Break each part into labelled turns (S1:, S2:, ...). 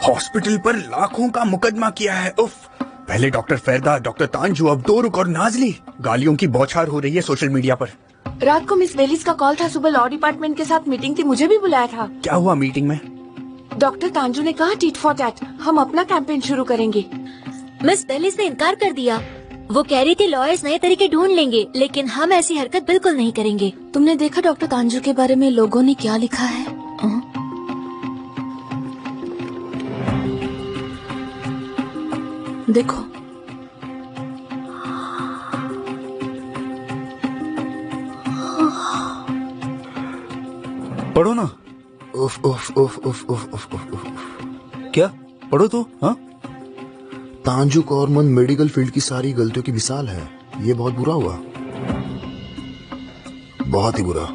S1: Hospital पर लाखों का मुकदमा किया है। उफ, पहले डॉक्टर फेरदा, डॉक्टर तांजू, अब दोरुक और नाजली। गालियों की बौछार हो रही है सोशल मीडिया पर।
S2: रात को मिस बेलिस का कॉल था, सुबह लॉ डिपार्टमेंट के साथ मीटिंग थी, मुझे भी बुलाया था।
S1: क्या हुआ मीटिंग में?
S2: डॉक्टर तांजू ने कहा टीट फॉर टैट, हम अपना कैंपेन शुरू करेंगे।
S3: मिस बेलिस ने इनकार कर दिया। वो कह रही थी लॉयर्स नए तरीके ढूंढ लेंगे, लेकिन हम ऐसी हरकत बिल्कुल नहीं करेंगे।
S2: तुमने देखा डॉक्टर तांजू के बारे में लोगों ने क्या लिखा है? देखो,
S4: पढ़ो ना।
S5: उफ उफ उफ उफ उफ उफ उफ उफ।
S4: क्या पढ़ो तो? हाँ,
S5: तांजू कौरमन मेडिकल फील्ड की सारी गलतियों की मिसाल है। ये बहुत बुरा हुआ, बहुत ही बुरा।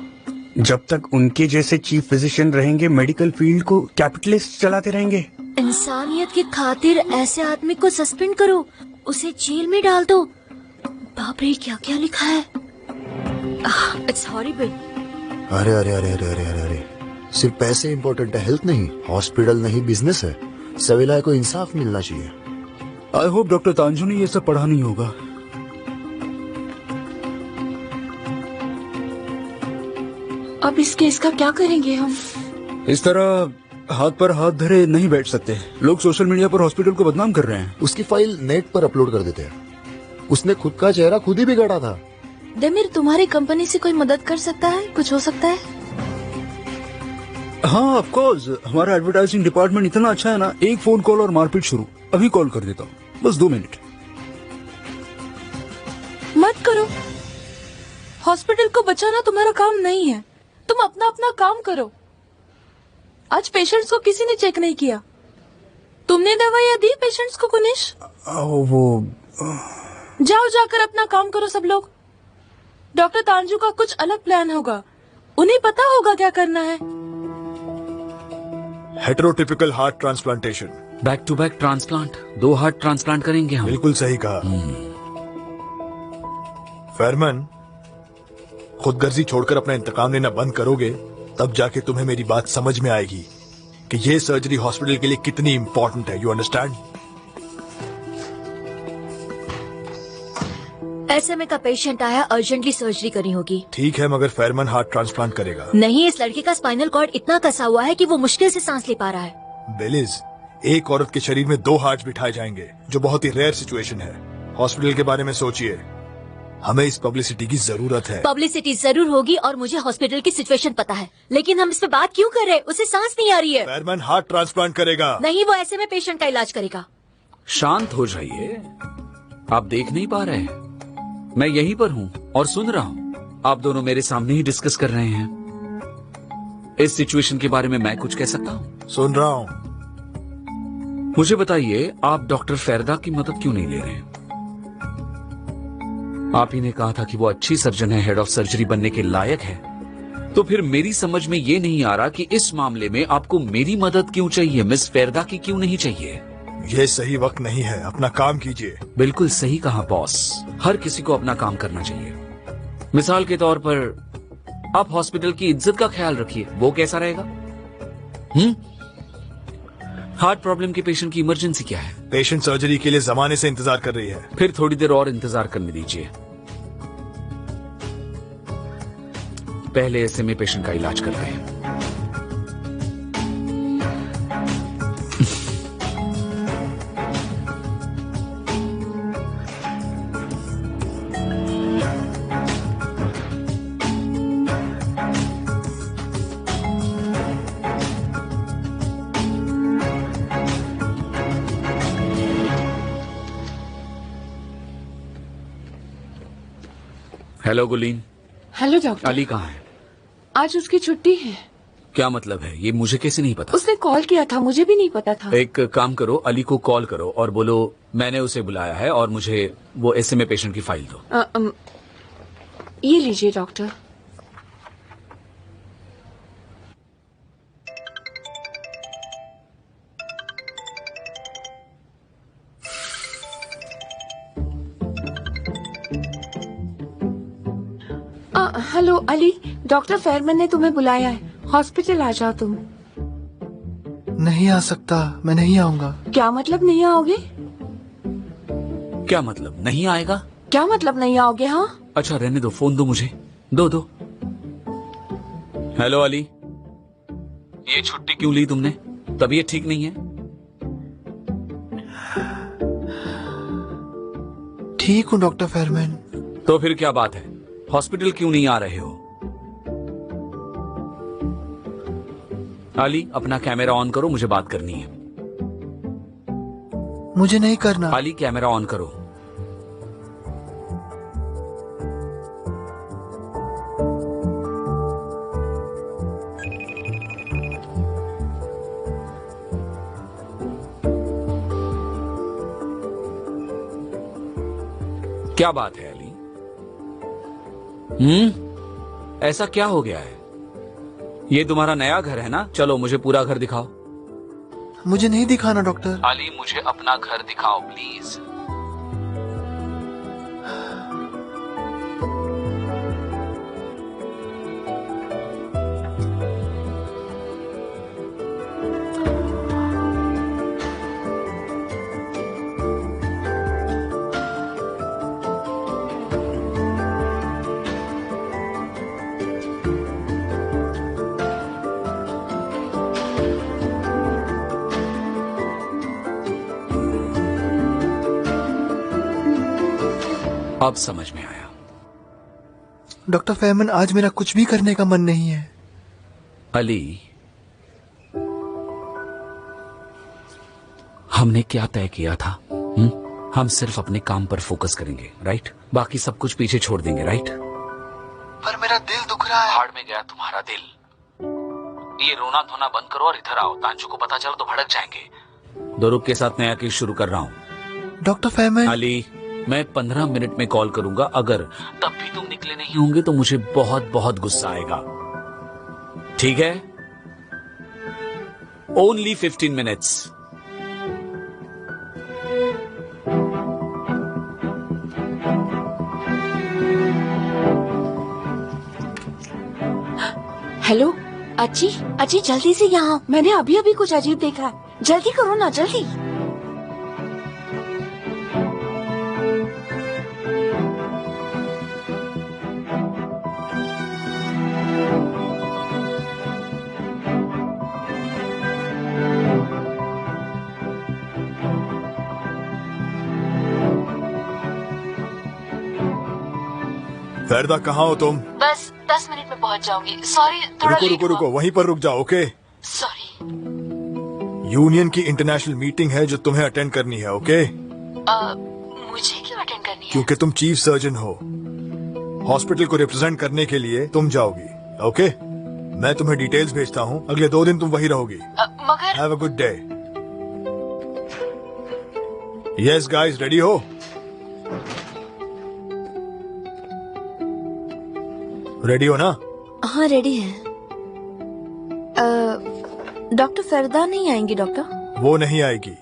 S1: जब तक उनके जैसे चीफ फिजिशियन रहेंगे, मेडिकल फील्ड को कैपिटलिस्ट चलाते रहेंगे।
S3: इंसानियत की खातिर ऐसे आदमी को सस्पेंड करो, उसे जेल में डाल दो। बाप रे, क्या क्या लिखा है। It's horrible.
S5: अरे अरे अरे अरे अरे अरे अरे, सिर्फ पैसे इंपॉर्टेंट है, हेल्थ नहीं। हॉस्पिटल नहीं, बिजनेस है। सविलाय को इंसाफ मिलना चाहिए।
S4: आई होप डॉक्टर तांजू ने ये सब पढ़ा नहीं होगा।
S2: अब इस केस का क्या करेंगे हम?
S4: इस तरह हाथ पर हाथ धरे नहीं बैठ सकते। लोग सोशल मीडिया पर हॉस्पिटल को बदनाम कर रहे हैं।
S5: उसकी फाइल नेट पर अपलोड कर देते हैं। उसने खुद का चेहरा खुद ही बिगाड़ा था।
S2: देमिर, तुम्हारी कंपनी से कोई मदद कर सकता है? कुछ हो सकता है?
S4: हाँ, ऑफ कोर्स। हमारा एडवर्टाइजिंग डिपार्टमेंट इतना अच्छा है ना, एक फोन कॉल और मारपीट शुरू। अभी कॉल कर देता हूँ, बस 2 मिनट।
S2: मत करो, हॉस्पिटल को बचाना तुम्हारा काम नहीं है। तुम अपना अपना काम करो। आज पेशेंट्स को किसी ने चेक नहीं किया। तुमने दवाइयाँ दी पेशेंट्स को कुनिश? जाओ, जाकर अपना काम करो सब लोग। डॉक्टर तांजू का कुछ अलग प्लान होगा, उन्हें पता होगा क्या करना है।
S6: Heterotypical heart transplantation,
S7: back to back transplant. 2 heart transplant करेंगे हम।
S6: बिल्कुल सही कहा। फेरमन, खुदगर्जी छोड़कर अपना इंतकाम लेना बंद करोगे, तब जाके तुम्हें मेरी बात समझ में आएगी कि ये सर्जरी हॉस्पिटल के लिए कितनी इंपॉर्टेंट है। You understand?
S3: एसएमए का पेशेंट आया, अर्जेंटली सर्जरी करनी होगी।
S6: ठीक है, मगर फेरमन हार्ट ट्रांसप्लांट करेगा।
S3: नहीं, इस लड़के का स्पाइनल कॉर्ड इतना कसा हुआ है कि वो मुश्किल से सांस ले पा रहा है।
S6: बेलिज, एक औरत के शरीर में 2 हार्ट बिठाए जाएंगे, जो बहुत ही रेयर सिचुएशन है। हॉस्पिटल के बारे में सोचिए। हमें इस पब्लिसिटी की जरूरत है।
S3: पब्लिसिटी जरूर होगी और मुझे हॉस्पिटल की सिचुएशन पता है, लेकिन हम इस पे बात क्यों कर रहे हैं? उसे सांस नहीं आ रही है।
S6: फेरमन हार्ट ट्रांसप्लांट करेगा।
S3: नहीं, वो ऐसे में पेशेंट का इलाज करेगा।
S7: शांत हो जाइए। आप देख नहीं पा रहे? मैं यहीं पर हूँ और सुन रहा हूँ। आप दोनों मेरे सामने ही डिस्कस कर रहे हैं। इस सिचुएशन के बारे में मैं कुछ कह सकता हूँ?
S6: सुन रहा हूँ।
S7: मुझे बताइए, आप डॉक्टर फेरदा की मदद क्यों नहीं ले रहे हैं? आप ही ने कहा था कि वो अच्छी सर्जन है, हेड ऑफ सर्जरी बनने के लायक है। तो फिर मेरी समझ में ये नहीं आ रहा कि इस मामले में आपको मेरी मदद क्यों चाहिए, मिस फेरदा की क्यों नहीं चाहिए?
S6: ये सही वक्त नहीं है, अपना काम कीजिए।
S7: बिल्कुल सही कहा बॉस। हर किसी को अपना काम करना चाहिए। मिसाल के तौर पर आप हॉस्पिटल की इज्जत का ख्याल रखिए। वो कैसा रहेगा? हार्ट प्रॉब्लम के पेशेंट की इमरजेंसी क्या है?
S6: पेशेंट सर्जरी के लिए जमाने से इंतजार कर रही है।
S7: फिर थोड़ी देर और इंतजार करने दीजिए। पहले एसएमए पेशेंट का इलाज कर रहे हैं। Hello Guleen.
S2: Hello doctor.
S7: Ali कहाँ है?
S2: आज उसकी छुट्टी है।
S7: क्या मतलब है? ये मुझे कैसे नहीं पता?
S2: उसने कॉल किया था, मुझे भी नहीं पता था।
S7: एक काम करो, अली को कॉल करो और बोलो मैंने उसे बुलाया है और मुझे वो एसएमए पेशेंट की फाइल दो।
S2: ये लीजिए डॉक्टर। हेलो अली, डॉक्टर फेरमन ने तुम्हें बुलाया है। हॉस्पिटल आ जाओ तुम।
S6: नहीं आ सकता, मैं नहीं आऊंगा।
S2: क्या मतलब नहीं आओगे?
S7: क्या मतलब नहीं आएगा?
S2: क्या मतलब नहीं आओगे? हाँ,
S7: अच्छा रहने दो, फोन दो मुझे, दो। हेलो अली, ये छुट्टी क्यों ली तुमने? तबीयत ठीक नहीं है?
S6: ठीक हूँ डॉक्टर फेरमैन।
S7: तो फिर क्या बात है, हॉस्पिटल क्यों नहीं आ रहे हो? अली अपना कैमरा ऑन करो, मुझे बात करनी है।
S6: मुझे नहीं करना।
S7: अली कैमरा ऑन करो। क्या बात है अली? ऐसा क्या हो गया है? ये तुम्हारा नया घर है ना? चलो मुझे पूरा घर दिखाओ।
S6: मुझे नहीं दिखाना डॉक्टर।
S7: अली मुझे अपना घर दिखाओ प्लीज। अब समझ में आया।
S6: डॉक्टर फेरमैन, आज मेरा कुछ भी करने का मन नहीं है।
S7: अली, हमने क्या तय किया था? हम सिर्फ अपने काम पर फोकस करेंगे, राइट? बाकी सब कुछ पीछे छोड़ देंगे, राइट?
S6: पर मेरा दिल दुख रहा है।
S7: हाड़ में गया तुम्हारा दिल। ये रोना धोना बंद करो और इधर आओ। तांजू को पता चला तो भड़क जाएंगे। दोरुक के साथ नया केस शुरू कर रहा हूँ।
S6: डॉक्टर फेरमैन।
S7: अली, मैं 15 मिनट में कॉल करूंगा। अगर तब भी तुम निकले नहीं होंगे तो मुझे बहुत बहुत गुस्सा आएगा, ठीक है? Only 15 minutes.
S2: हेलो अजी, अजी जल्दी से यहाँ। मैंने अभी अभी कुछ अजीब देखा है। जल्दी करो ना, जल्दी।
S6: फेरदा, कहाँ हो तुम?
S3: बस 10 मिनट में पहुंच जाऊंगी। सॉरी, थोड़ा
S6: रुको
S3: लेट
S6: रुको रुको, वहीं पर रुक जाओ, ओके?
S3: सॉरी।
S6: यूनियन की इंटरनेशनल मीटिंग है जो तुम्हें अटेंड करनी है, ओके?
S3: मुझे क्यों अटेंड करनी है?
S6: क्योंकि तुम चीफ सर्जन हो। हॉस्पिटल को रिप्रेजेंट करने के लिए तुम जाओगी, ओके? मैं तुम्हें डिटेल्स भेजता हूँ। अगले 2 दिन तुम वहीं रहोगी।
S3: मगर
S6: have a good day. Yes guys, ready हो? रेडी हो ना?
S3: हाँ, रेडी है। डॉक्टर फरदा नहीं आएंगी डॉक्टर?
S6: वो नहीं आएगी।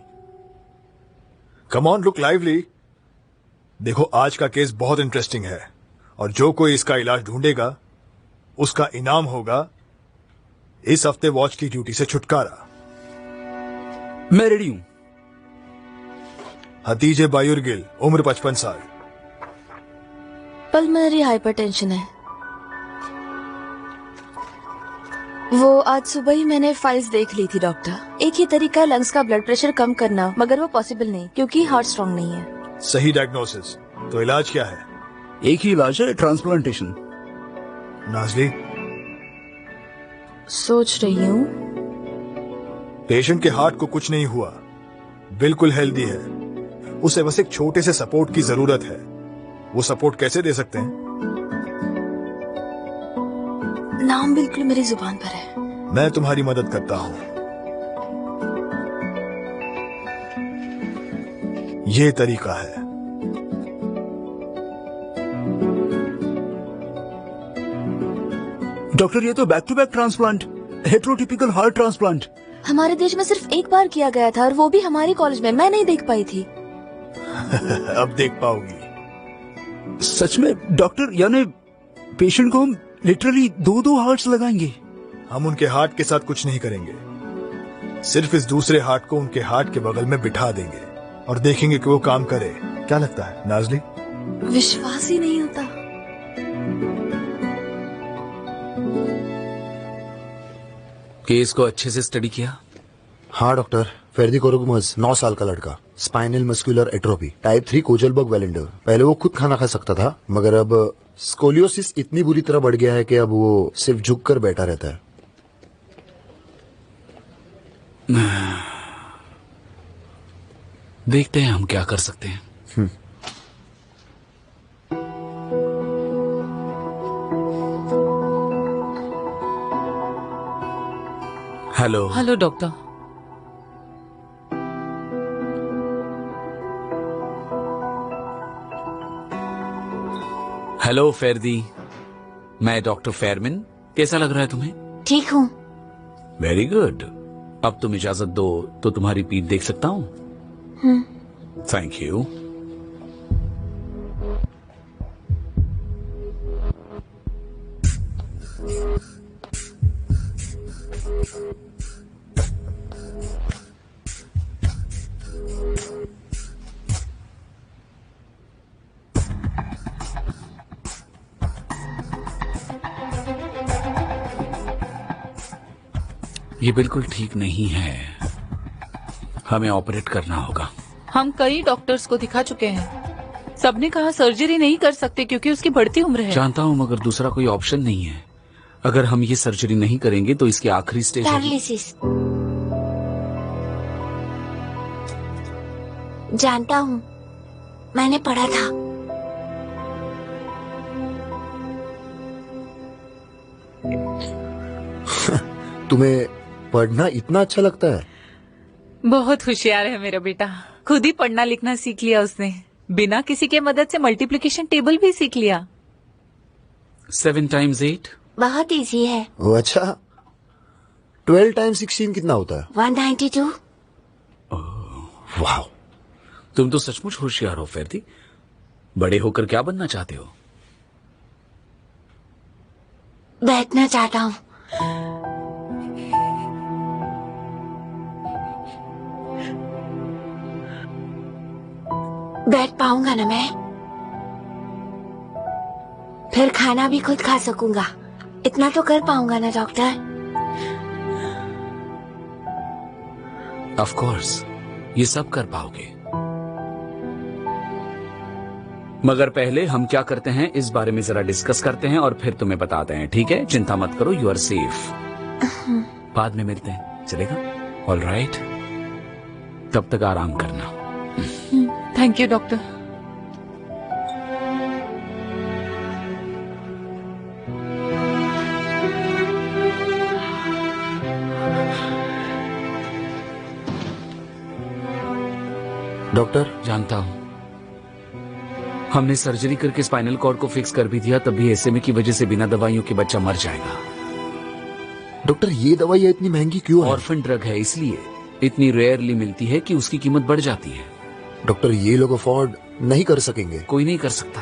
S6: Come on, look lively. देखो, आज का केस बहुत इंटरेस्टिंग है और जो कोई इसका इलाज ढूंढेगा उसका इनाम होगा इस हफ्ते वॉच की ड्यूटी से छुटकारा।
S4: मैं रेडी हूं।
S6: हतीजे बायुरगिल, उम्र 55 साल।
S3: पल्मोनरी हाइपरटेंशन है। वो आज सुबह ही मैंने फाइल्स देख ली थी डॉक्टर। एक ही तरीका है लंग्स का ब्लड प्रेशर कम करना, मगर वो पॉसिबल नहीं क्योंकि हार्ट स्ट्रांग नहीं है।
S6: सही डायग्नोसिस। तो इलाज क्या है?
S4: एक ही इलाज है, ट्रांसप्लांटेशन।
S6: नाजली,
S3: सोच रही हूँ।
S6: पेशेंट के हार्ट को कुछ नहीं हुआ, बिल्कुल हेल्दी है। उसे बस एक छोटे से सपोर्ट की जरूरत है। वो सपोर्ट कैसे दे सकते हैं?
S3: नाम बिल्कुल मेरी जुबान पर है।
S6: मैं तुम्हारी मदद करता हूं। ये तरीका है।
S4: डॉक्टर, ये तो back to back transplant, heterotypical heart transplant.
S3: हमारे देश में सिर्फ एक बार किया गया था और वो भी हमारी कॉलेज में। मैं नहीं देख पाई थी।
S6: अब देख पाओगी।
S4: सच में डॉक्टर, यानी पेशेंट को हम लिटरली 2-2 हार्ट्स लगाएंगे?
S6: हम उनके हार्ट के साथ कुछ नहीं करेंगे। सिर्फ इस दूसरे हार्ट को उनके हार्ट के बगल में बिठा देंगे और देखेंगे कि वो काम करे। क्या लगता है नाजली?
S2: विश्वास ही नहीं होता।
S7: केस को अच्छे से स्टडी किया?
S5: हाँ डॉक्टर, फेर्दी कोरोगमस 9 साल का लड़का, स्पाइनल मस्कुलर एट्रोफी, टाइप 3 कोजलबर्ग वेलेंडर। पहले वो खुद खाना खा सकता था, मगर अब स्कोलियोसिस इतनी बुरी तरह बढ़ गया है कि अब वो सिर्फ झुक कर बैठा रहता है।
S7: देखते हैं हम क्या कर सकते हैं। हेलो।
S2: Hello doctor.
S7: हेलो फेरदी, मैं डॉक्टर फेरमिन। कैसा लग रहा है तुम्हें?
S3: ठीक हूँ।
S7: Very good. अब तुम इजाजत दो तो तुम्हारी पीठ देख सकता हूँ? Thank you. ये बिल्कुल ठीक नहीं है, हमें ऑपरेट करना होगा।
S2: हम कई डॉक्टर्स को दिखा चुके हैं, सबने कहा सर्जरी नहीं कर सकते क्योंकि उसकी बढ़ती उम्र है।
S7: जानता हूँ, मगर दूसरा कोई ऑप्शन नहीं है। अगर हम ये सर्जरी नहीं करेंगे तो इसकी आखिरी स्टेज
S3: पैरालिसिस। जानता हूँ, मैंने पढ़ा था।
S5: तुम्हें पढ़ना इतना अच्छा लगता है?
S2: बहुत होशियार है मेरा बेटा, खुद ही पढ़ना लिखना सीख लिया उसने। बिना किसी के मदद से मल्टीप्लिकेशन टेबल भी सीख लिया।
S7: 7 times 8
S3: बहुत इजी है।
S5: वो अच्छा, 12 times 16 कितना होता है?
S3: 192।
S5: वाह,
S7: तुम तो सचमुच होशियार हो फेरदी। बड़े होकर क्या बनना चाहते हो?
S3: बैठना चाहता हूँ। बैठ पाऊंगा ना मैं? फिर खाना भी खुद खा सकूंगा। इतना तो कर पाऊंगा ना डॉक्टर?
S7: ऑफ कोर्स, ये सब कर पाओगे। मगर पहले हम क्या करते हैं इस बारे में जरा डिस्कस करते हैं और फिर तुम्हें बताते हैं, ठीक है? चिंता मत करो, यू आर सेफ। बाद में मिलते हैं, चलेगा? ऑल राइट, तब तक आराम करना।
S2: Thank you doctor.
S5: डॉक्टर,
S7: जानता हूं, हमने सर्जरी करके स्पाइनल कॉर्ड को फिक्स कर भी दिया, तब भी एसएमए की वजह से बिना दवाइयों के बच्चा मर जाएगा।
S5: डॉक्टर ये दवाई इतनी महंगी क्यों है?
S7: ऑर्फन ड्रग है, इसलिए इतनी रेयरली मिलती है कि उसकी कीमत बढ़ जाती है।
S5: डॉक्टर ये लोग अफोर्ड नहीं कर सकेंगे?
S7: कोई नहीं कर सकता।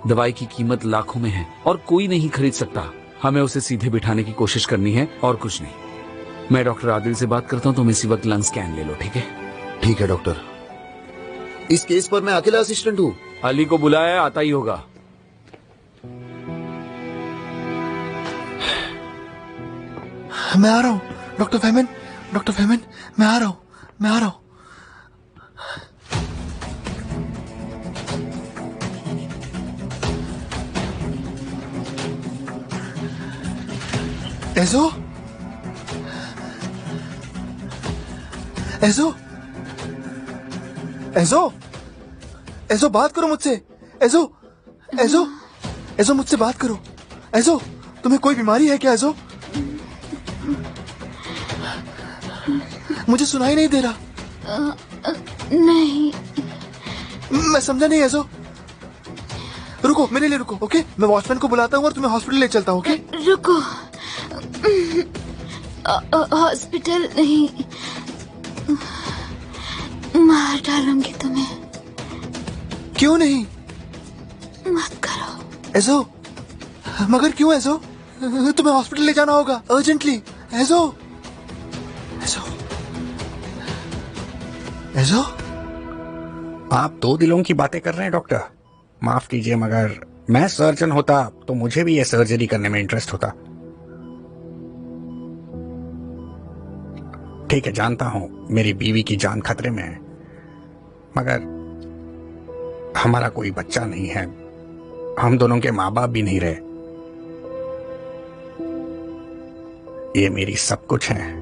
S7: दवाई की कीमत लाखों में है और कोई नहीं खरीद सकता। हमें उसे सीधे बिठाने की कोशिश करनी है और कुछ नहीं। मैं डॉक्टर आदिल से बात करता हूँ, तुम इसी वक्त लंग स्कैन ले लो, ठीक है?
S5: ठीक है डॉक्टर। इस केस पर मैं अकेला असिस्टेंट हूँ।
S7: अली को बुलाया, आता ही होगा।
S6: मैं आ रहा हूँ डॉक्टर फहमिन, डॉक्टर फहमिन, मैं आ रहा हूँ, मैं आ रहा हूँ। एजो, एजो, एजो, एजो बात करो मुझसे। एजो, एजो, एजो मुझसे बात करो। एजो, तुम्हें कोई बीमारी है क्या? एजो, मुझे सुनाई नहीं दे रहा।
S3: नहीं।
S6: मैं समझा नहीं। एजो, रुको, मेरे लिए रुको, ओके? मैं वॉचमैन को बुलाता हूँ और तुम्हें हॉस्पिटल ले चलता हूँ, ओके?
S3: रुको, हॉस्पिटल नहीं, मार डालूंगी तुम्हें।
S6: क्यों नहीं?
S3: मत करो।
S6: एजो, मगर क्यों एजो? तुम्हें हॉस्पिटल ले जाना होगा अर्जेंटली। एजो,
S5: ऐसा
S1: आप दो दिलों की बातें कर रहे हैं डॉक्टर। माफ कीजिए, मगर मैं सर्जन होता तो मुझे भी ये सर्जरी करने में इंटरेस्ट होता। ठीक है, जानता हूं मेरी बीवी की जान खतरे में है, मगर हमारा कोई बच्चा नहीं है, हम दोनों के माँ बाप भी नहीं रहे। ये मेरी सब कुछ है।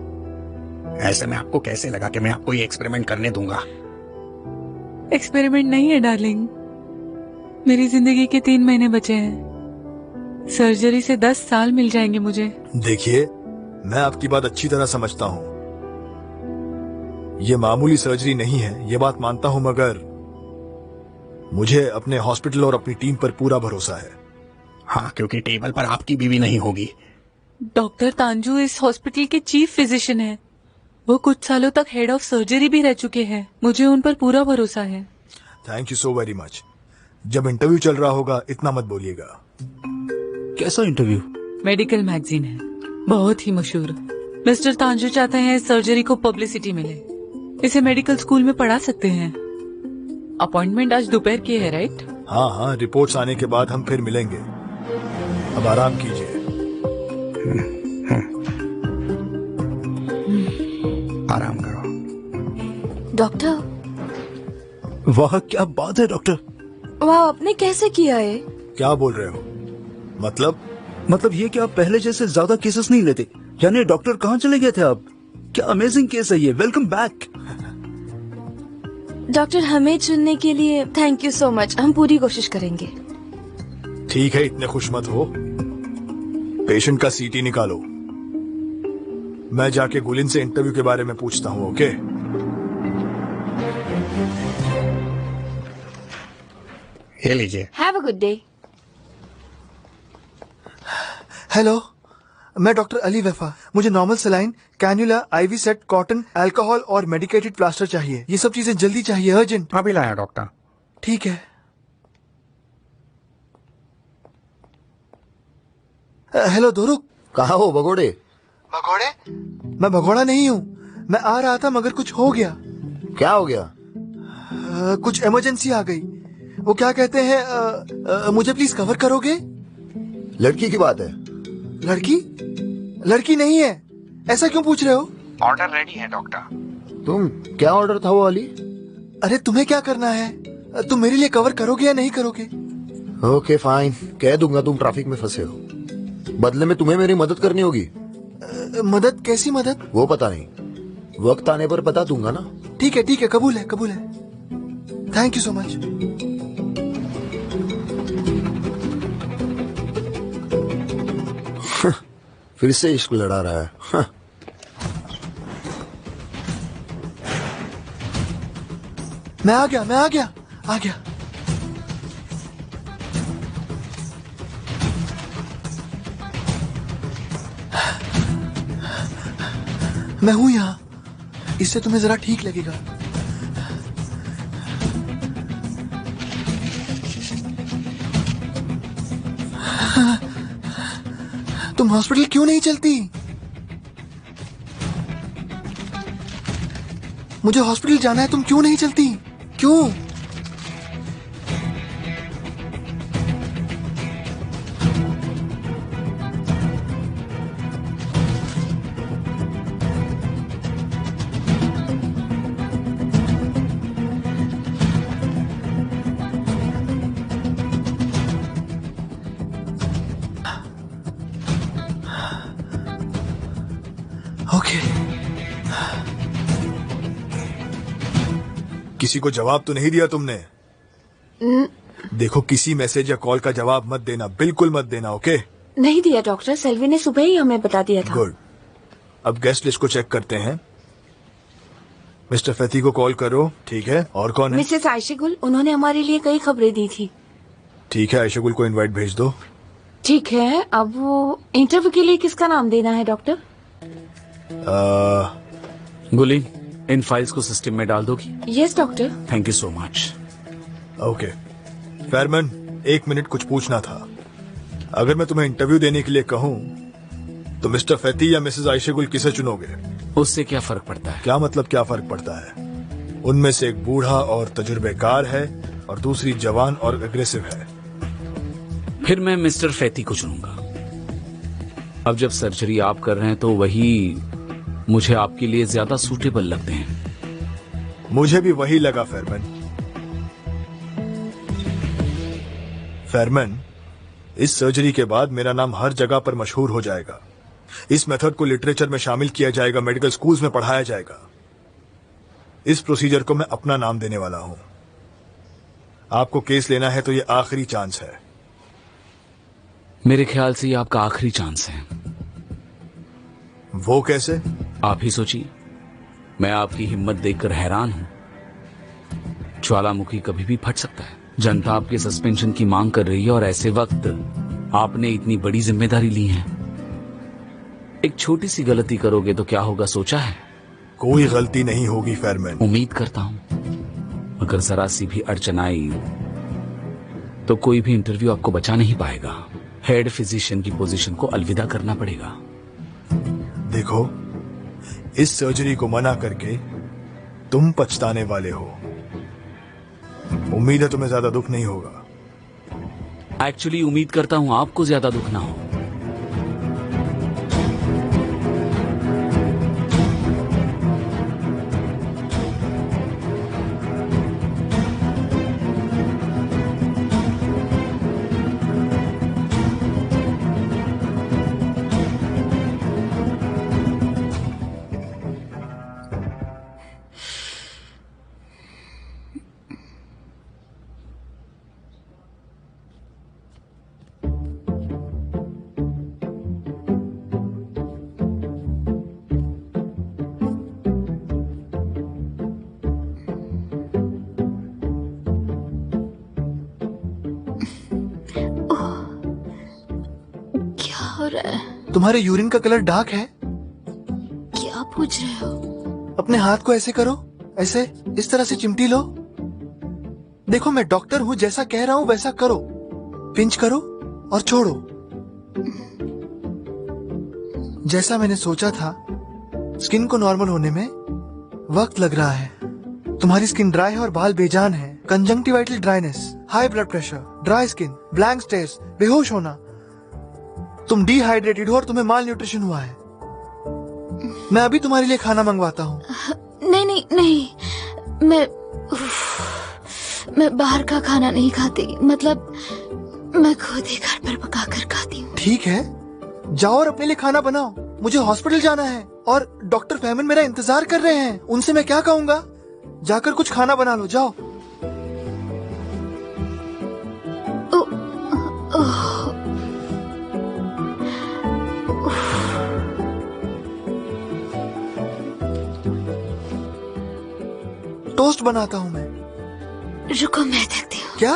S1: ऐसे में आपको कैसे लगा कि मैं आपको ये एक्सपेरिमेंट करने दूंगा?
S2: एक्सपेरिमेंट नहीं है डार्लिंग, मेरी जिंदगी के 3 महीने बचे हैं। सर्जरी से 10 साल मिल जाएंगे मुझे।
S6: देखिए, मैं आपकी बात अच्छी तरह समझता हूं। ये मामूली सर्जरी नहीं है, ये बात मानता हूं, मगर मुझे अपने हॉस्पिटल और अपनी टीम पर पूरा भरोसा है।
S1: हाँ, क्योंकि टेबल पर आपकी बीवी नहीं होगी।
S2: डॉक्टर तांजू इस हॉस्पिटल के चीफ फिजिशियन है। वो कुछ सालों तक हेड ऑफ सर्जरी भी रह चुके हैं। मुझे उन पर पूरा भरोसा है।
S6: Thank you so very much. जब इंटरव्यू चल रहा होगा इतना मत बोलिएगा।
S4: कैसा इंटरव्यू?
S2: मेडिकल मैगजीन है, बहुत ही मशहूर। मिस्टर तांजू चाहते हैं इस सर्जरी को पब्लिसिटी मिले। इसे मेडिकल स्कूल में पढ़ा सकते हैं। अपॉइंटमेंट आज दोपहर की है, राइट?
S6: हाँ हाँ, रिपोर्ट्स आने के बाद हम फिर मिलेंगे। अब आराम कीजिए।
S1: आराम करो।
S3: डॉक्टर,
S4: वाह क्या बात है डॉक्टर।
S2: वाह, आपने कैसे किया है?
S6: क्या बोल रहे हो? मतलब
S4: ये कि आप पहले जैसे ज्यादा केसेस नहीं लेते। यानी डॉक्टर कहाँ चले गए थे आप? क्या अमेजिंग केस है ये। Welcome back.
S2: डॉक्टर, हमें चुनने के लिए थैंक यू सो मच। हम पूरी कोशिश करेंगे।
S6: ठीक है, इतने खुश मत हो। पेशेंट का सीटी निकालो। मैं जाके गुलिन से इंटरव्यू के बारे में पूछता हूँ। ओके?
S1: ये लीजिए।
S3: Have a good day.
S8: Hello, मैं डॉक्टर अली वफा। मुझे normal saline, cannula, IV set, cotton, alcohol और मेडिकेटेड प्लास्टर चाहिए। ये सब चीजें जल्दी चाहिए, अर्जेंट।
S1: अभी लाया डॉक्टर।
S8: ठीक है। हेलो दोरुक।
S5: कहाँ हो भगोड़े?
S8: भगोड़े? मैं भगोड़ा नहीं हूँ। मैं आ रहा था मगर कुछ हो गया।
S5: क्या हो गया?
S8: कुछ इमरजेंसी आ गई। वो क्या कहते हैं, मुझे प्लीज कवर करोगे?
S5: लड़की की बात है?
S8: लड़की? लड़की नहीं है। ऐसा क्यों पूछ रहे हो?
S1: ऑर्डर रेडी है डॉक्टर।
S5: तुम क्या ऑर्डर था वो अली?
S8: अरे तुम्हें क्या करना है? तुम मेरे लिए कवर करोगे या नहीं करोगे?
S5: ओके फाइन, कह दूंगा तुम ट्रैफिक में फंसे हो। बदले में तुम्हें मेरी मदद करनी होगी।
S8: मदद? कैसी मदद?
S5: वो पता नहीं, वक्त आने पर बता दूंगा ना।
S8: ठीक है, कबूल है, कबूल है। Thank you so much.
S5: फिर से इश्क लड़ा रहा है।
S8: मैं आ गया। मैं हूं यहाँ। इससे तुम्हें जरा ठीक लगेगा। तुम हॉस्पिटल क्यों नहीं चलती? मुझे हॉस्पिटल जाना है, तुम क्यों नहीं चलती? क्यों? ओके।
S6: किसी को जवाब तो नहीं दिया तुमने? देखो, किसी मैसेज या कॉल का जवाब मत देना, बिल्कुल मत देना। ओके?
S3: नहीं दिया डॉक्टर, सेल्वी ने सुबह ही हमें बता दिया था।
S6: गुड। अब गेस्ट लिस्ट को चेक करते हैं। मिस्टर फैती को कॉल करो। ठीक है, और कौन है?
S3: मिसेस आयशा गुल, उन्होंने हमारे लिए कई खबरें दी थी।
S6: ठीक है, आयशा गुल को इनवाइट भेज दो।
S3: ठीक है, अब वो इंटरव्यू के लिए किसका नाम देना है डॉक्टर?
S7: गुली, इन फाइल्स को सिस्टम में डाल दोगी?
S3: Yes doctor.
S7: Thank you so much.
S6: Okay Fairman, 1 minute, कुछ पूछना था। अगर मैं तुम्हें इंटरव्यू देने के लिए कहूं तो मिस्टर फैती या मिसेस आयशा गुल किसे चुनोगे?
S7: उससे क्या फर्क पड़ता है?
S6: क्या मतलब क्या फर्क पड़ता है? उनमें से एक बूढ़ा और तजुर्बेकार है और दूसरी जवान और एग्रेसिव है।
S7: फिर मैं मिस्टर फैती को चुनूंगा। अब जब सर्जरी आप कर रहे हैं तो वही मुझे आपके लिए ज्यादा सूटेबल लगते हैं।
S6: मुझे भी वही लगा फेरमैन। फेरमैन, इस सर्जरी के बाद मेरा नाम हर जगह पर मशहूर हो जाएगा। इस मेथड को लिटरेचर में शामिल किया जाएगा, मेडिकल स्कूल्स में पढ़ाया जाएगा। इस प्रोसीजर को मैं अपना नाम देने वाला हूं। आपको केस लेना है तो ये आखिरी चांस है।
S7: मेरे ख्याल से ये आपका आखिरी चांस है।
S6: वो कैसे?
S7: आप ही सोचिए। मैं आपकी हिम्मत देखकर हैरान हूं। ज्वालामुखी कभी भी फट सकता है। जनता आपके सस्पेंशन की मांग कर रही है और ऐसे वक्त आपने इतनी बड़ी जिम्मेदारी ली है। एक छोटी सी गलती करोगे तो क्या होगा, सोचा है?
S6: कोई गलती नहीं होगी फेरमैन।
S7: उम्मीद करता हूं। अगर जरा सी भी अड़चन आई तो कोई भी इंटरव्यू आपको बचा नहीं पाएगा। हेड फिजिशियन की पोजीशन को अलविदा करना पड़ेगा।
S6: देखो, इस सर्जरी को मना करके तुम पछताने वाले हो। उम्मीद है तुम्हें ज्यादा दुख नहीं होगा।
S7: एक्चुअली उम्मीद करता हूं आपको ज्यादा दुख ना हो।
S8: तुम्हारे यूरिन का कलर डार्क है।
S3: क्या पूछ रहे हो?
S8: अपने हाथ को ऐसे करो, ऐसे इस तरह से चिमटी लो। देखो, मैं डॉक्टर हूँ, जैसा कह रहा हूँ वैसा करो। पिंच करो और छोड़ो। जैसा मैंने सोचा था, स्किन को नॉर्मल होने में वक्त लग रहा है। तुम्हारी स्किन ड्राई है और बाल बेजान है। Conjunctival dryness, high blood pressure, dry skin, blank stares, बेहोश होना। तुम डिहाइड्रेटेड हो और तुम्हें माल न्यूट्रिशन हुआ है। मैं अभी तुम्हारे लिए खाना मंगवाता हूँ।
S3: नहीं नहीं नहीं, मैं बाहर का खाना नहीं खाती। मतलब मैं खुद ही घर पर पका कर खाती हूँ।
S8: ठीक है, जाओ और अपने लिए खाना बनाओ। मुझे हॉस्पिटल जाना है और डॉक्टर फैमन मेरा इंतजार कर रहे हैं। उनसे मैं क्या कहूँगा? जाकर कुछ खाना बना लो, जाओ। टोस्ट बनाता हूँ मैं।
S3: रुको, मैं देखती हूँ।
S8: क्या?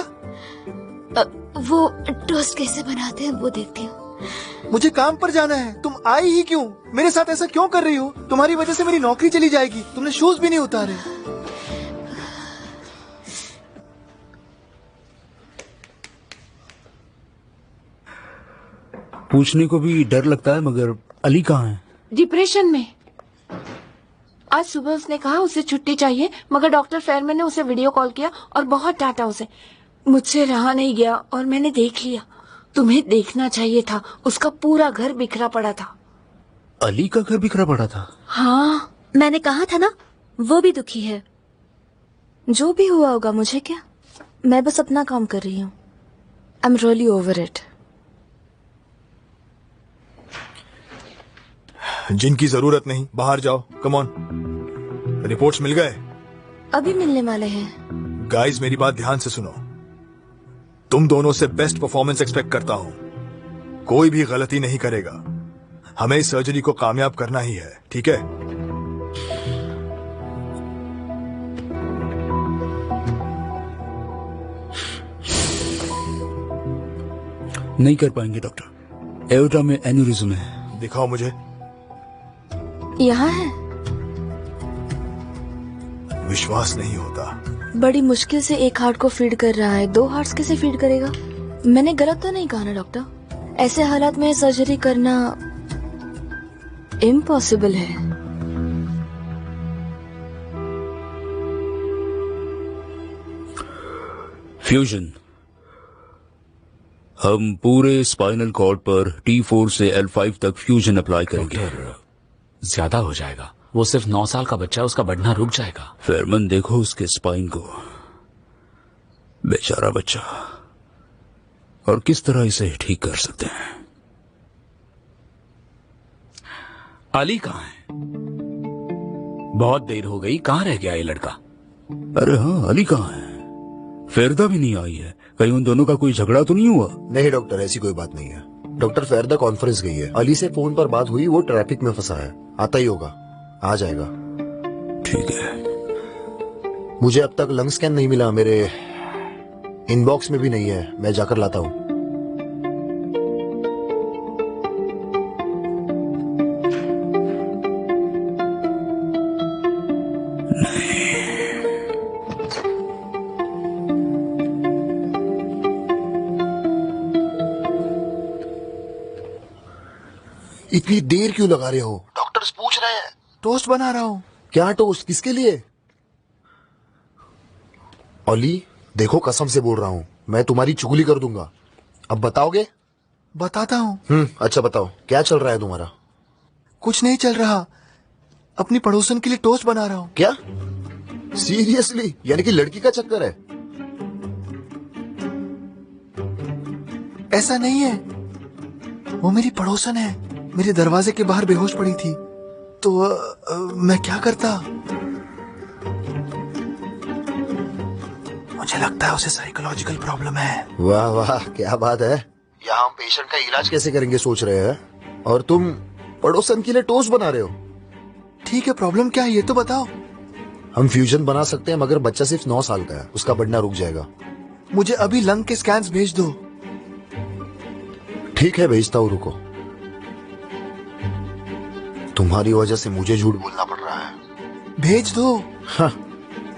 S3: वो टोस्ट कैसे बनाते हैं वो देखती हूँ।
S8: मुझे काम पर जाना है। तुम आई ही क्यों? मेरे साथ ऐसा क्यों कर रही हो? तुम्हारी वजह से मेरी नौकरी चली जाएगी। तुमने शूज भी नहीं उतारे।
S4: पूछने को भी डर लगता है, मगर अली कहाँ है?
S2: डिप्रेशन में। आज सुबह उसने कहा उसे छुट्टी चाहिए, मगर डॉक्टर फेरमैन ने उसे वीडियो कॉल किया और बहुत डांटा उसे। मुझसे रहा नहीं गया और मैंने देख लिया। तुम्हें देखना चाहिए था, उसका पूरा घर बिखरा पड़ा था।
S4: अली का घर बिखरा पड़ा था?
S2: हाँ,
S3: मैंने कहा था ना, वो भी दुखी है।
S2: जो भी हुआ होगा मुझे क्या, मैं बस अपना काम कर रही हूँ। I am really over it.
S6: जिनकी जरूरत नहीं, बाहर जाओ। Come on. रिपोर्ट्स मिल गए?
S2: अभी मिलने वाले हैं।
S6: गाइस, मेरी बात ध्यान से सुनो। तुम दोनों से बेस्ट परफॉर्मेंस एक्सपेक्ट करता हूं। कोई भी गलती नहीं करेगा। हमें इस सर्जरी को कामयाब करना ही है, ठीक है?
S4: नहीं कर पाएंगे डॉक्टर। एओर्टा में एन्यूरिज्म है।
S6: दिखाओ मुझे।
S2: यहाँ है।
S6: विश्वास नहीं होता।
S2: बड़ी मुश्किल से एक हार्ट को फीड कर रहा है, 2 हार्ट्स कैसे फीड करेगा? मैंने गलत तो नहीं कहा ना डॉक्टर? ऐसे हालात में सर्जरी करना इम्पॉसिबल है।
S4: फ्यूजन, हम पूरे स्पाइनल कॉर्ड पर T4 से L5 तक फ्यूजन अप्लाई करेंगे।
S7: ज्यादा हो जाएगा। वो सिर्फ 9 साल का बच्चा है, उसका बढ़ना रुक जाएगा।
S4: फेरमन, देखो उसके स्पाइन को, बेचारा बच्चा, और किस तरह इसे ठीक कर सकते हैं।
S7: अली कहाँ है? बहुत देर हो गई, कहाँ रह गया ये लड़का?
S4: अरे हाँ, अली कहाँ है? फेरदा भी नहीं आई है। कहीं उन दोनों का कोई झगड़ा तो नहीं हुआ?
S5: नहीं डॉक्टर, ऐसी कोई बात नहीं है। डॉक्टर फेरदा कॉन्फ्रेंस गई है। अली से फोन पर बात हुई, वो ट्रैफिक में फंसा है। आता ही होगा, आ जाएगा।
S4: ठीक है।
S5: मुझे अब तक लंग स्कैन नहीं मिला, मेरे इनबॉक्स में भी नहीं है। मैं जाकर लाता हूँ। इतनी देर क्यों लगा रहे हो? डॉक्टर्स पूछ रहे हैं।
S8: टोस्ट बना रहा हूँ।
S5: क्या टोस्ट? किसके लिए? अली, देखो कसम से बोल रहा हूँ, मैं तुम्हारी चुगली कर दूंगा। अब बताओगे?
S8: बताता हूँ।
S5: अच्छा बताओ, क्या चल रहा है तुम्हारा?
S8: कुछ नहीं चल रहा, अपनी पड़ोसन के लिए टोस्ट बना रहा हूँ।
S5: क्या? सीरियसली? यानी कि लड़की का चक्कर है?
S8: ऐसा नहीं है, वो मेरी पड़ोसन है। मेरे दरवाजे के बाहर बेहोश पड़ी थी, तो मैं क्या करता? मुझे लगता है उसे साइकोलॉजिकल प्रॉब्लम है।
S5: वाह वाह, क्या बात है। यहाँ हम पेशेंट का इलाज कैसे करेंगे सोच रहे हैं, और तुम पड़ोसन के लिए टोस्ट बना रहे हो।
S8: ठीक है, प्रॉब्लम क्या है ये तो बताओ।
S5: हम फ्यूजन बना सकते हैं, मगर बच्चा सिर्फ 9 साल का है, उसका बढ़ना रुक जाएगा।
S8: मुझे अभी लंग के स्कैन्स भेज दो।
S5: ठीक है, भेजता हूँ, रुको। तुम्हारी वजह से मुझे झूठ बोलना पड़ रहा है।
S8: भेज दो।
S5: हाँ,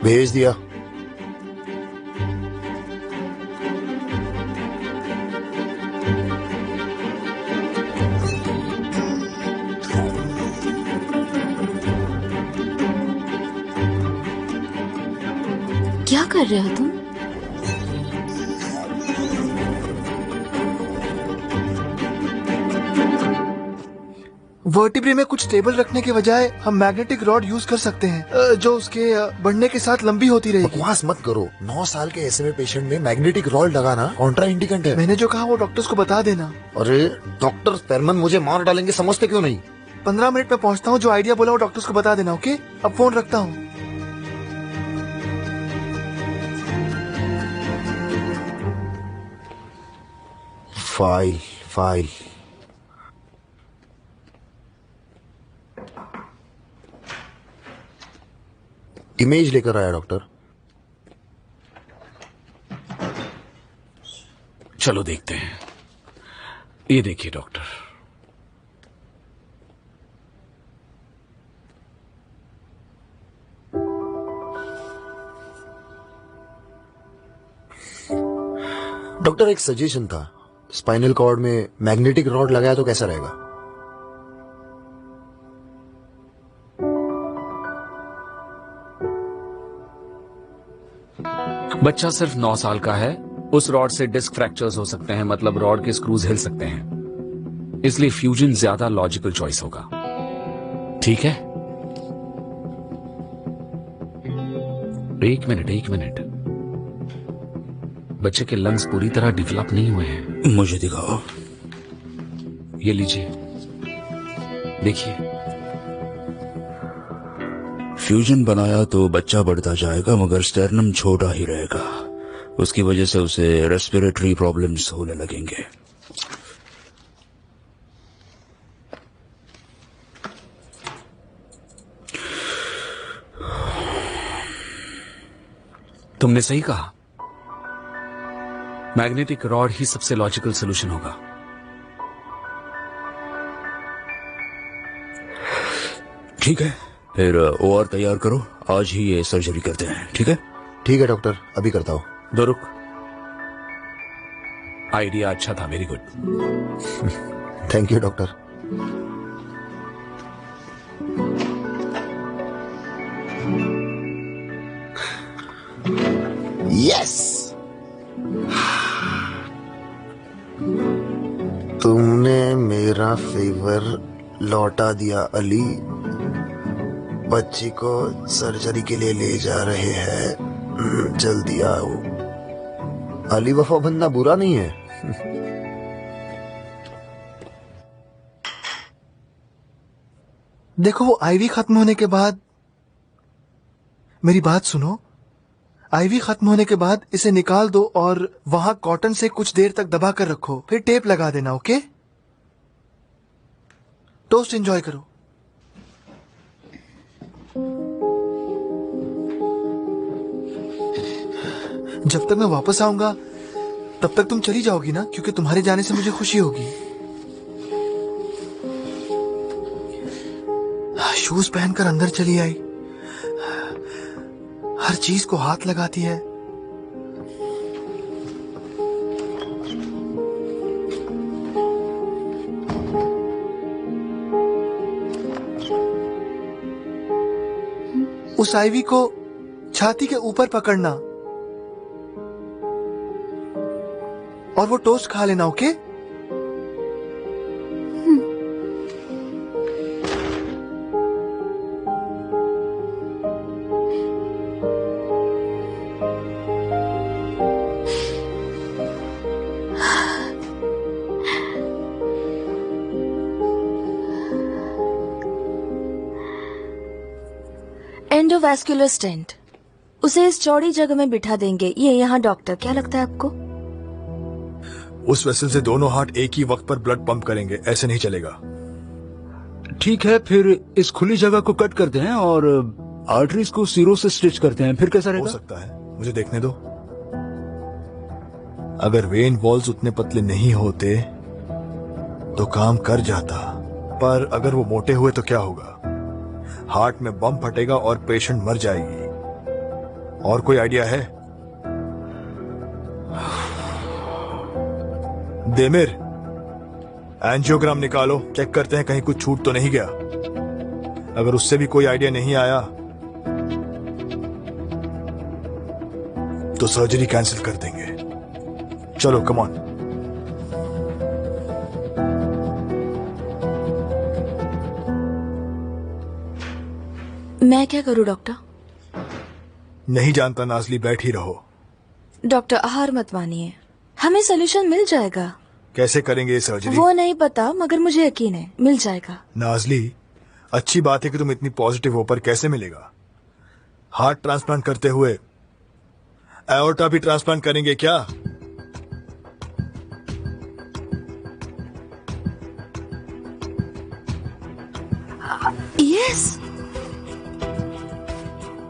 S5: भेज दिया।
S3: क्या कर रहे हो तुम?
S8: वर्टिब्रे में कुछ टेबल रखने के बजाय हम मैग्नेटिक रॉड यूज कर सकते हैं, जो उसके बढ़ने के साथ लंबी होती रहेगी।
S5: बकवास मत करो। 9 साल के ऐसे में पेशेंट में मैग्नेटिक रॉड लगाना कॉन्ट्रा इंडिकेंट है।
S8: मैंने जो कहा वो डॉक्टर्स को बता देना।
S5: अरे डॉक्टर फेरमन मुझे मार डालेंगे, समझते क्यों नहीं?
S8: 15 मिनट में पहुंचता हूँ। जो आइडिया बोला वो डॉक्टर्स को बता देना। ओके, अब फोन रखता हूँ।
S5: फाइल इमेज लेकर आया डॉक्टर।
S7: चलो देखते हैं। ये देखिए डॉक्टर,
S5: डॉक्टर एक सजेशन था, स्पाइनल कॉर्ड में मैग्नेटिक रॉड लगाया तो कैसा रहेगा?
S7: बच्चा सिर्फ 9 साल का है, उस रॉड से डिस्क फ्रैक्चर्स हो सकते हैं, मतलब रॉड के स्क्रूज हिल सकते हैं, इसलिए फ्यूजन ज्यादा लॉजिकल चॉइस होगा। ठीक है, एक मिनट। बच्चे के लंग्स पूरी तरह डेवलप नहीं हुए हैं।
S4: मुझे दिखाओ।
S7: ये लीजिए, देखिए।
S4: फ्यूजन बनाया तो बच्चा बढ़ता जाएगा, मगर स्टेर्नम छोटा ही रहेगा। उसकी वजह से उसे रेस्पिरेटरी प्रॉब्लम्स होने लगेंगे।
S7: तुमने सही कहा, मैग्नेटिक रॉड ही सबसे लॉजिकल सोल्यूशन होगा।
S4: ठीक है, फिर ओआर तैयार करो, आज ही ये सर्जरी करते हैं। ठीक है?
S5: ठीक है डॉक्टर, अभी करता हूँ।
S7: दो रुक, आइडिया अच्छा था, very good.
S5: Thank you doctor. Yes, अपना फेवर लौटा दिया अली। बच्ची को सर्जरी के लिए ले जा रहे हैं, जल्दी आओ। अली वफा बनना बुरा नहीं है।
S8: देखो वो आईवी खत्म होने के बाद, मेरी बात सुनो, आईवी खत्म होने के बाद इसे निकाल दो और वहां कॉटन से कुछ देर तक दबा कर रखो, फिर टेप लगा देना। ओके? टोस्ट एंजॉय करो। जब तक मैं वापस आऊंगा तब तक तुम चली जाओगी ना, क्योंकि तुम्हारे जाने से मुझे खुशी होगी। शूज पहनकर अंदर चली आई, हर चीज को हाथ लगाती है। उस आईवी को छाती के ऊपर पकड़ना और वो टोस्ट खा लेना। ओके?
S3: एंडोवैस्कुलर स्टेंट, उसे इस चौड़ी जगह में बिठा देंगे। ये यहाँ डॉक्टर, क्या लगता है आपको?
S6: उस वेसल से दोनों हार्ट एक ही वक्त पर ब्लड पंप करेंगे, ऐसे नहीं चलेगा।
S4: ठीक है, फिर इस खुली जगह को कट करते हैं और आर्टरीज को सीरो से स्टिच करते हैं, फिर कैसा
S6: हो
S4: रहेगा?
S6: सकता है, मुझे देखने दो। अगर वेन वॉल्स उतने पतले नहीं होते तो काम कर जाता, पर अगर वो मोटे हुए तो क्या होगा? हार्ट में बम फटेगा और पेशेंट मर जाएगी। और कोई आइडिया है? देमिर, एंजियोग्राम निकालो, चेक करते हैं कहीं कुछ छूट तो नहीं गया। अगर उससे भी कोई आइडिया नहीं आया तो सर्जरी कैंसिल कर देंगे। चलो कम ऑन।
S3: मैं क्या करूं डॉक्टर?
S6: नहीं जानता नाजली, बैठ ही रहो।
S3: डॉक्टर हार मत मानिए, हमें सोल्यूशन मिल जाएगा।
S6: कैसे करेंगे ये सर्जरी?
S3: वो नहीं पता, मगर मुझे यकीन है मिल जाएगा।
S6: नाजली, अच्छी बात है कि तुम इतनी पॉजिटिव हो, पर कैसे मिलेगा? हार्ट ट्रांसप्लांट करते हुए एओर्टा भी ट्रांसप्लांट करेंगे क्या?
S3: यस।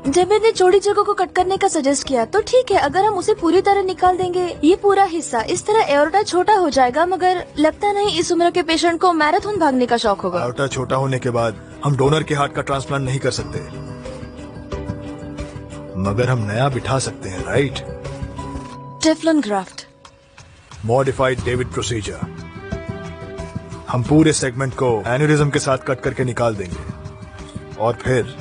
S3: डेविड ने चौड़ी जगह को कट करने का सजेस्ट किया, तो ठीक है, अगर हम उसे पूरी तरह निकाल देंगे ये पूरा हिस्सा, इस तरह एओर्टा छोटा हो जाएगा। मगर लगता नहीं इस उम्र के पेशेंट को मैराथन भागने का शौक होगा।
S6: एओर्टा छोटा होने के बाद हम डोनर के हार्ट का ट्रांसप्लांट नहीं कर सकते, मगर हम नया बिठा सकते हैं, right?
S3: Teflon graft,
S6: modified David procedure. हम पूरे सेगमेंट को एन्यूरिज्म के साथ कट करके निकाल देंगे और फिर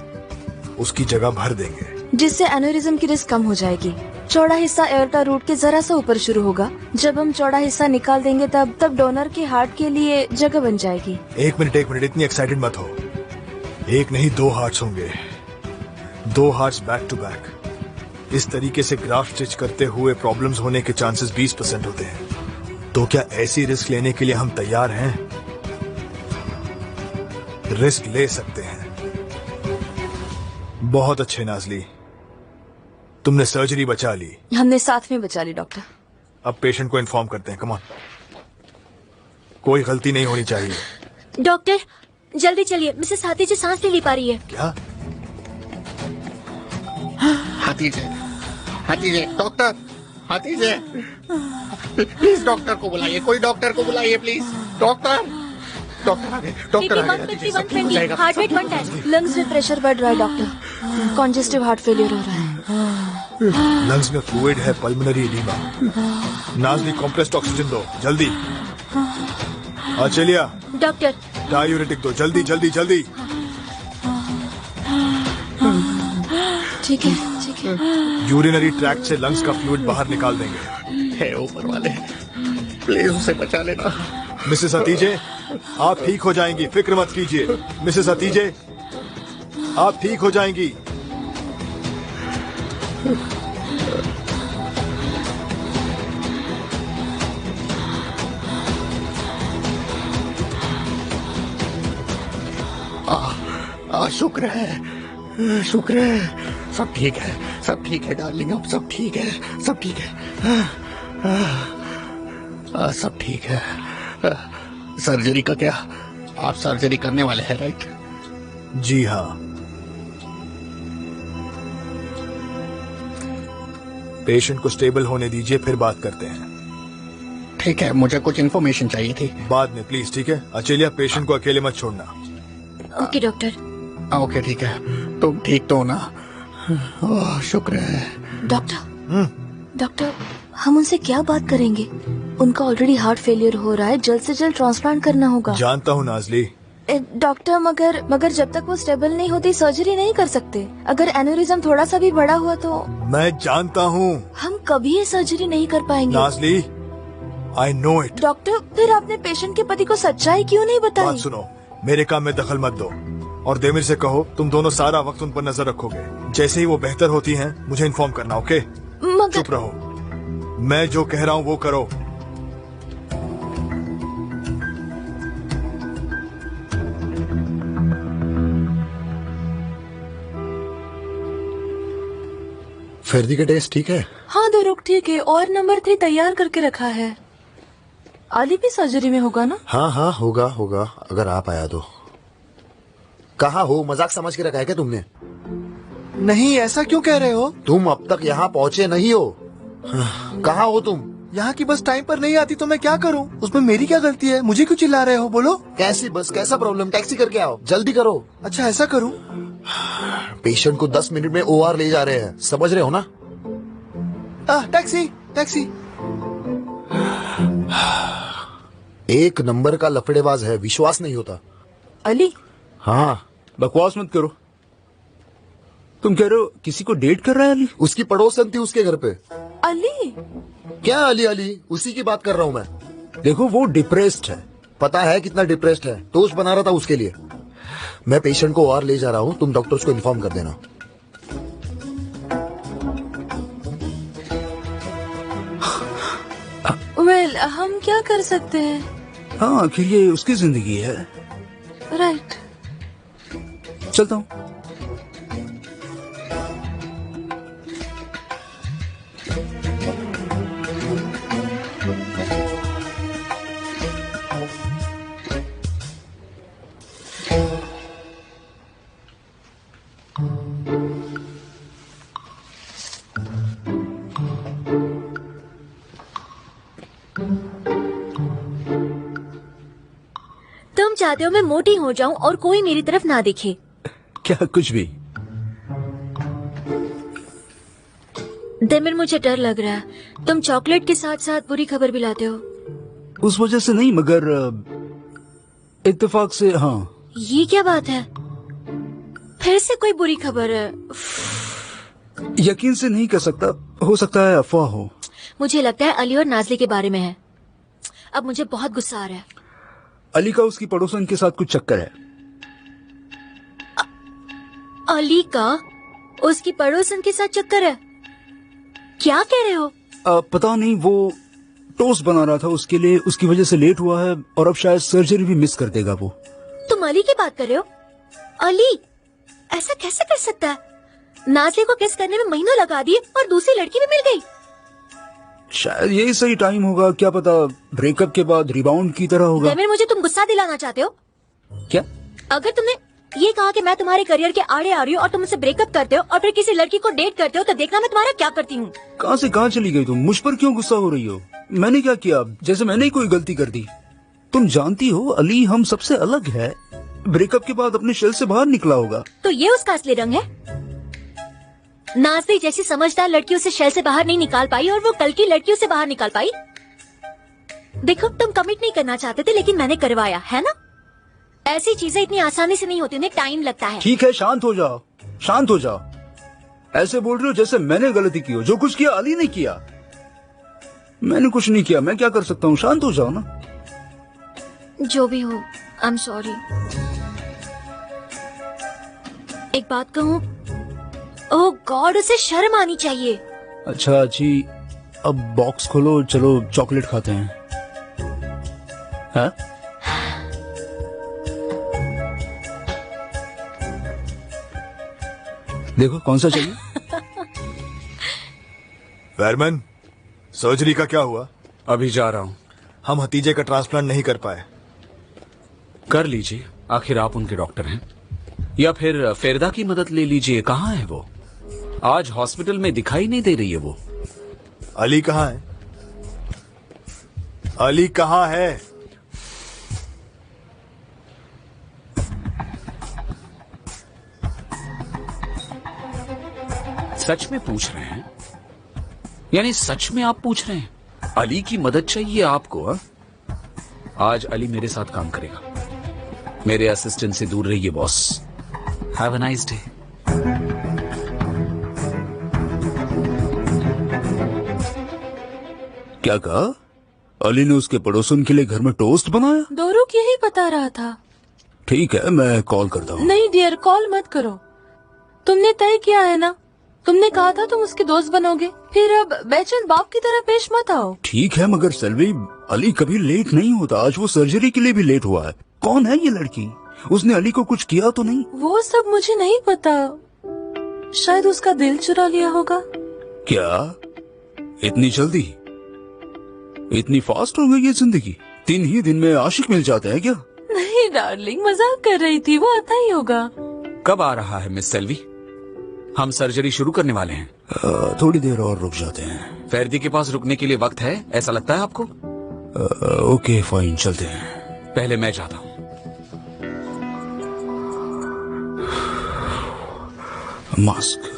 S6: उसकी जगह भर देंगे,
S3: जिससे एन्यूरिज्म की रिस्क कम हो जाएगी। चौड़ा हिस्सा एओर्टा रूट के जरा सा ऊपर शुरू होगा। जब हम चौड़ा हिस्सा निकाल देंगे तब डोनर के हार्ट के लिए जगह बन जाएगी।
S6: एक मिनट, इतनी एक्साइटेड मत हो। एक नहीं, 2 हार्ट्स होंगे, 2 हार्ट्स बैक टू बैक। इस तरीके से ग्राफ्ट स्टिच करते हुए प्रॉब्लम्स होने के चांसेस 20% होते हैं। तो क्या ऐसी रिस्क लेने के लिए हम तैयार हैं? रिस्क ले सकते हैं। बहुत अच्छे नाजली, तुमने सर्जरी बचा ली।
S3: हमने साथ में बचा ली डॉक्टर।
S6: अब पेशेंट को इन्फॉर्म करते हैं। कम ऑन, कोई गलती नहीं होनी चाहिए।
S3: डॉक्टर जल्दी चलिए, मिसेस हाथी जी सांस नहीं ले पा रही है।
S6: क्या?
S1: हाथी जी, डॉक्टर, हाथी जी, प्लीज डॉक्टर को बुलाइए, कोई डॉक्टर को बुलाइए प्लीज। डॉक्टर आ गए, डॉक्टर आ गए।
S3: हार्ट रेट 110, लंग्स में प्रेशर बढ़ रहा है डॉक्टर, कॉन्जेस्टिव हार्ट फेलियर हो रहा है।
S6: लंग्स में फ्लूइड है, pulmonary edema. Nazli, compressed oxygen दो जल्दी। चलिए
S3: डॉक्टर
S6: डायूरेटिक दो जल्दी जल्दी जल्दी।
S3: ठीक है।
S6: यूरिनरी ट्रैक्ट से लंग्स का फ्लूइड बाहर निकाल देंगे।
S1: हे ऊपर वाले, प्लीज उसे बचा लेना।
S6: मिसेस हतीजे, आप ठीक हो जाएंगी, फिक्र मत कीजिए। मिसेस हतीजे, आप ठीक हो जाएंगी।
S1: शुक्र है, शुक्र है, सब ठीक है, सब ठीक है डार्लिंग, अब सब ठीक है, सब ठीक है, सब ठीक है। सर्जरी का क्या? आप सर्जरी करने वाले हैं राइट?
S6: जी हाँ। पेशेंट को स्टेबल होने दीजिए, फिर बात करते हैं।
S1: ठीक है, मुझे कुछ इन्फॉर्मेशन चाहिए थी।
S6: बाद में प्लीज, ठीक है? अचेलिया, पेशेंट को अकेले मत छोड़ना।
S3: Okay doctor.
S1: ओके ठीक है, तुम ठीक तो हो ना? ओह, शुक्र है।
S3: डॉक्टर, हम उनसे क्या बात करेंगे? उनका ऑलरेडी हार्ट फेलियर हो रहा है, जल्द से जल्द ट्रांसप्लांट करना होगा।
S6: जानता हूँ नाजली।
S3: डॉक्टर, मगर जब तक वो स्टेबल नहीं होती सर्जरी नहीं कर सकते। अगर एन्यूरिज्म थोड़ा सा भी बड़ा हुआ तो
S6: मैं जानता हूँ।
S3: हम कभी ये सर्जरी नहीं कर पाएंगे।
S6: Nazli, I know it.
S3: Doctor, फिर आपने पेशेंट के पति को सच्चाई क्यों नहीं बताई?
S6: बात सुनो, मेरे काम में दखल मत दो और देमिर से कहो तुम दोनों सारा वक्त उन पर नजर रखोगे। जैसे ही वो बेहतर होती हैं मुझे इन्फॉर्म करना, ओके? चुप रहो, मैं जो कह रहा हूँ वो करो।
S5: फर्दी का टेस्ट ठीक है?
S2: हाँ दरुक ठीक है, और नंबर 3 तैयार करके रखा है। अली भी सर्जरी में होगा ना?
S5: हाँ हाँ होगा होगा, अगर आप आया तो। कहाँ हो? मजाक समझ के रखा है क्या तुमने?
S8: नहीं, ऐसा क्यों कह रहे हो?
S5: तुम अब तक यहाँ पहुँचे नहीं हो। कहाँ हो तुम?
S8: यहाँ की बस टाइम पर नहीं आती तो मैं क्या करूँ? उसमें मेरी क्या गलती है? मुझे क्यों चिल्ला रहे हो? बोलो।
S5: कैसी बस, कैसा प्रॉब्लम? टैक्सी करके आओ, जल्दी करो।
S8: अच्छा ऐसा करूँ?
S5: पेशेंट को 10 मिनट में OR ले जा रहे हैं, समझ रहे हो ना?
S8: Taxi taxi.
S5: एक नंबर का लफड़ेबाज है, विश्वास नहीं होता।
S2: अली,
S5: हाँ,
S4: बकवास मत करो। तुम कह रहे हो किसी को डेट कर रहा है अली?
S5: उसकी पड़ोसन थी उसके घर पे।
S2: अली
S5: क्या अली अली? उसी की बात कर रहा हूँ मैं।
S4: देखो वो डिप्रेस्ड है।
S5: पता है कितना डिप्रेस्ड है, टोस्ट बना रहा था उसके लिए। मैं पेशेंट को OR ले जा रहा हूँ, तुम डॉक्टर्स को इन्फॉर्म कर देना।
S2: वेल, हम क्या कर सकते हैं?
S4: हाँ, आखिर ये उसकी जिंदगी है।
S2: राइट।
S4: चलता हूँ।
S3: तुम चाहते हो मैं मोटी हो जाऊं और कोई मेरी तरफ ना देखे?
S4: क्या कुछ भी?
S3: देमिर, मुझे डर लग रहा है। तुम चॉकलेट के साथ साथ बुरी खबर भी लाते हो।
S4: उस वजह से नहीं, मगर इत्तेफाक से। हाँ,
S3: ये क्या बात है? फिर से कोई बुरी खबर है?
S4: यकीन से नहीं कर सकता, हो सकता है अफवाह हो।
S3: मुझे लगता है अली और नाजली के बारे में है। अब मुझे बहुत गुस्सा आ रहा है।
S4: अली का उसकी पड़ोसन के साथ कुछ चक्कर है।
S3: अली का उसकी पड़ोसन के साथ चक्कर है? क्या कह रहे हो?
S4: पता नहीं, वो टोस्ट बना रहा था उसके लिए, उसकी वजह से लेट हुआ है और अब शायद सर्जरी भी मिस कर देगा वो।
S3: तुम अली की बात कर रहे हो? अली ऐसा कैसे कर सकता है? नाजली को किस करने में महीनों लगा दिए और दूसरी लड़की भी मिल गई।
S4: शायद यही सही टाइम होगा, क्या पता ब्रेकअप के बाद रिबाउंड की तरह होगा।
S3: देमिर, मुझे तुम गुस्सा दिलाना चाहते हो
S4: क्या?
S3: अगर तुमने ये कहा कि मैं तुम्हारे करियर के आड़े आ रही हूँ और तुम मुझसे ब्रेकअप करते हो और फिर किसी लड़की को डेट करते हो, तो देखना मैं तुम्हारा क्या करती हूँ।
S4: कहाँ से कहाँ चली गई तुम? मुझ पर क्यों गुस्सा हो रही हो? मैंने क्या किया? जैसे मैंने ही कोई गलती कर दी। तुम जानती हो अली हम सबसे अलग है। ब्रेकअप के बाद अपने शेल से बाहर निकला होगा।
S3: तो ये उसका असली रंग है? नाजली जैसी समझदार लड़की उसे शेल से बाहर नहीं निकाल पाई और वो कल की लड़कियों से बाहर निकाल पाई। देखो, तुम कमिट नहीं करना चाहते थे लेकिन मैंने करवाया है ना। ऐसी चीजें इतनी आसानी से नहीं होती, उन्हें टाइम लगता है।
S4: ठीक है, शांत हो जाओ, शांत हो जाओ। ऐसे बोल रहे हो जैसे मैंने गलती की हो। जो कुछ किया अली ने किया, मैंने कुछ नहीं किया। मैं क्या कर सकता हूँ? शांत हो जाओ ना।
S3: जो भी हो, आई एम सॉरी। एक बात कहूँ, ओह गॉड, उसे शर्म आनी चाहिए।
S4: अच्छा जी, अब बॉक्स खोलो, चलो चॉकलेट खाते हैं। हाँ? देखो कौन सा चाहिए।
S6: वेरमैन, सर्जरी का क्या हुआ?
S7: अभी जा रहा हूं।
S6: हम हतीजे का ट्रांसप्लांट नहीं कर पाए।
S7: कर लीजिए, आखिर आप उनके डॉक्टर हैं। या फिर फेरदा की मदद ले लीजिए। कहाँ है वो? आज हॉस्पिटल में दिखाई नहीं दे रही है वो।
S6: अली कहाँ है? अली कहाँ है?
S7: सच में पूछ रहे हैं? यानी सच में आप पूछ रहे हैं? अली की मदद चाहिए आपको? हा? आज अली मेरे साथ काम करेगा। मेरे असिस्टेंट से दूर रहिए boss. Have a nice day.
S4: क्या कहा? अली ने उसके पड़ोसन के लिए घर में टोस्ट बनाया?
S2: दोरुक यही बता रहा था।
S4: ठीक है, मैं कॉल करता हूँ।
S2: नहीं डियर, कॉल मत करो। तुमने तय किया है ना, तुमने कहा था तुम उसके दोस्त बनोगे। फिर अब बेचैन बाप की तरह पेश मत आओ।
S4: ठीक है, मगर सेल्वी, अली कभी लेट नहीं होता। आज वो सर्जरी के लिए भी लेट हुआ है। कौन है ये लड़की? उसने अली को कुछ किया तो नहीं?
S2: वो सब मुझे नहीं पता। शायद उसका दिल चुरा लिया होगा।
S4: क्या? इतनी जल्दी? इतनी फास्ट हो गई ये जिंदगी? 3 ही दिन में आशिक मिल जाते हैं क्या?
S2: नहीं डार्लिंग, मजाक कर रही थी। वो आता ही होगा।
S7: कब आ रहा है मिस सेल्वी? हम सर्जरी शुरू करने वाले हैं।
S4: थोड़ी देर और रुक जाते हैं।
S7: फेरदी के पास रुकने के लिए वक्त है, ऐसा लगता है आपको?
S4: ओके फाइन, चलते हैं।
S7: पहले मैं जाता हूँ।
S4: मास्क।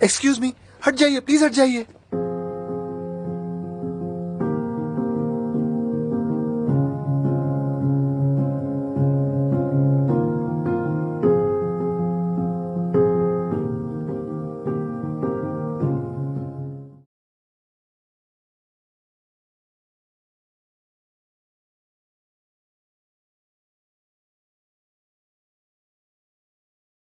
S8: एक्सक्यूज मी, हट जाइए प्लीज, हट जाइए।